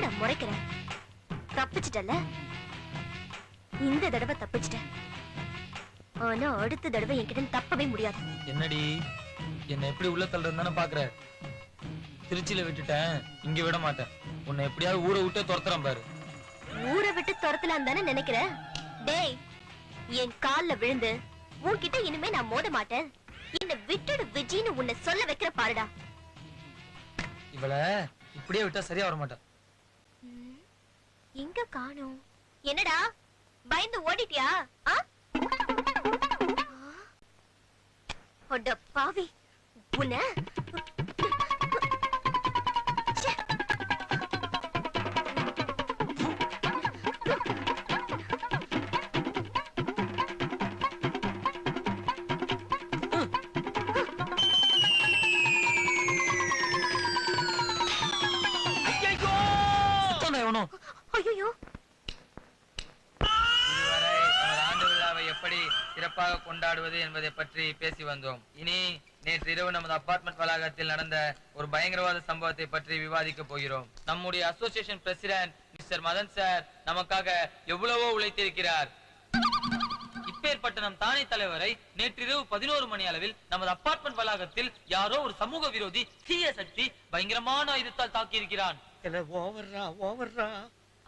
என்னடா முறைக்கிற? தப்பிச்சிட்டல? இந்த தடவை தப்பிச்சிட்டேன். ஆனா அடுத்த தடவை என்கிட்ட தப்பவே முடியாது. என்னடி என்ன எப்படி உள்ள தள்ளுறதுன்னு பாக்குற? திருச்சியில விட்டுட்டேன், இங்க விட மாட்டேன். உன்னை எப்படியாவது ஊரை விட்டு துரத்துறேன் பாரு. ஊரை விட்டு துரத்தலாம் தானே நினைக்கிற? டேய், என் கால்ல விழுந்து உன்கிட்ட இனிமே நான் மோத மாட்டேன். என்ன விட்டுடு விஜின்னு உன்னை சொல்ல வைக்கிற பாருடா. இவள இப்படியே விட்டா சரியா வர மாட்டா. எங்க காணோம்? என்னடா பயந்து ஓடிட்டியா? அட பாவி, உன்னை ஐயோ. இதுவரை நமது ஆண்டு விழாவை எப்படி சிறப்பாக கொண்டாடுவது என்பதை பற்றி பேசி வந்தோம். இனி நேற்று இரவு நமது அபார்ட்மெண்ட் வளாகத்தில் நடந்த ஒரு பயங்கரவாத சம்பவத்தை பற்றி விவாதிக்க போகிறோம். நம்முடைய association president mister Madan sir நமக்காக எவ்வளவோ உழைத்திருக்கிறார். இப்பேற்பட்ட நம் தானே தலைவரை நேற்றிரவு 11 மணி அளவில் நமது அபார்ட்மெண்ட் வளாகத்தில் யாரோ ஒரு சமூக விரோதி தீய சக்தி பயங்கரமான ஆயுதத்தால் தாக்கியிருக்கிறான்.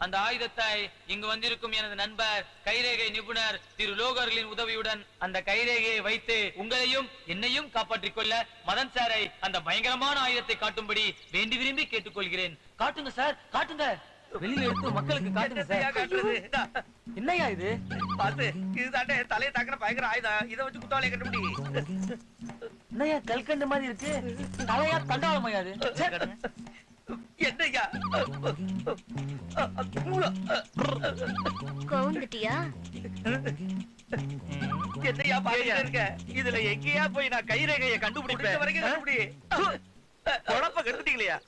அந்த ஆயுதத்தை இங்கு வந்திருக்கும் எனது நண்பர் கைரேகை நிபுணர் திரு லோகர்களின் உதவியுடன் அந்த கைரேகையை வைத்து உங்களையும் என்னையும் காப்பாற்றிக் கொள்ள மதன் சாரை அந்த பயங்கரமான ஆயுதத்தை காட்டும்படி வேண்டி விரும்பி கேட்டுக்கொள்கிறேன். காட்டுங்க சார், காட்டுங்க. வெளியில எடுத்து மக்களுக்கு காட்டுங்க சார். என்னையா இது? பாத்து, இதுதானே தலையை தாக்குற பயங்கர ஆயுதம். இதை வச்சு குத்தாலே கண்டுபிடி. என்னையா கல்கண்டு மாதிரி இருக்கு? தலையா தண்டாளமையா இது? என்னையா கோந்துட்டியா? என்னையா பாத்துட்டு இருக்க? இதுல எங்கேயா போய் நான் கைரேகையை கண்டுபிடிப்பேன் வரைக்கும் கண்டுபிடி. குழப்ப கெடுத்துட்டீங்களா?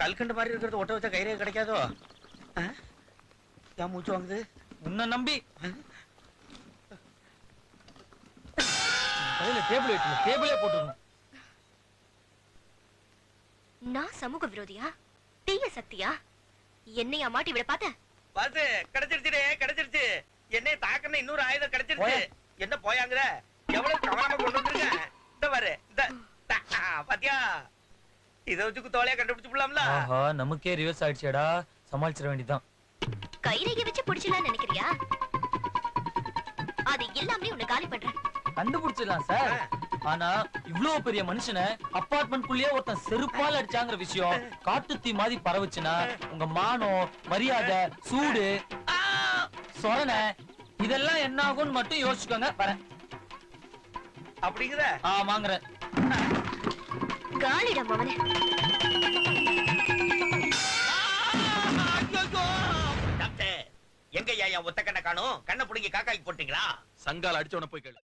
கல்கண்டு மாதிரி இருக்கிறது ஒட்ட வச்சா கைரேகை கிடைக்காதோ? ஏன் மூச்சு வாங்குது? உன்னை நம்பி டேபிளே போட்டுருணும். நான் சமூக விரோதியா? தீய சக்தியா? என்னையா மாட்டி விட பாத்த? பாத்து, கிடைச்சிருச்சு கிடைச்சிருச்சு. என்னைய தாக்கணும் இன்னொரு ஆயுதம் கிடைச்சிருச்சு. என்ன போயாங்கிற? எவ்வளவு கவனமா கொண்டு வந்துருங்க. இந்த பாரு, பாத்தியா? இதை வச்சு குத்தோலையா கண்டுபிடிச்சு போடலாம்ல? ஆஹா, நமக்கே ரிவர்ஸ் ஆயிடுச்சேடா. சமாளிச்சிட வேண்டியதான். கைரேகை வச்சு பிடிச்சலாம்னு நினைக்கிறியா? அது எல்லாமே உன்னை காலி பண்றேன். கண்டுபிடிச்சிடலாம் சார். ஆனா இவ்வளவு பெரிய மனுஷனை அபார்ட்மெண்ட் குள்ளேயே ஒருத்தன் செருப்பால் அடிச்சாங்கிற விஷயம் காட்டு தீ மாதிரி பரவுச்சுன்னா உங்க மானம், மரியாதை, சூடு, சொரணை இதெல்லாம் என்ன ஆகும்னு மட்டும் யோசிச்சுக்கோங்க. வரேன். அப்படிங்கிற? வாங்குறேன். காலிடம் அவனே. எங்க ஐயா ஒத்த கண்ணை காணும்? கண்ணை புடுங்கி காக்காய்க்கு போட்டீங்களா? சங்கால் அடிச்சவன போய் கேளு.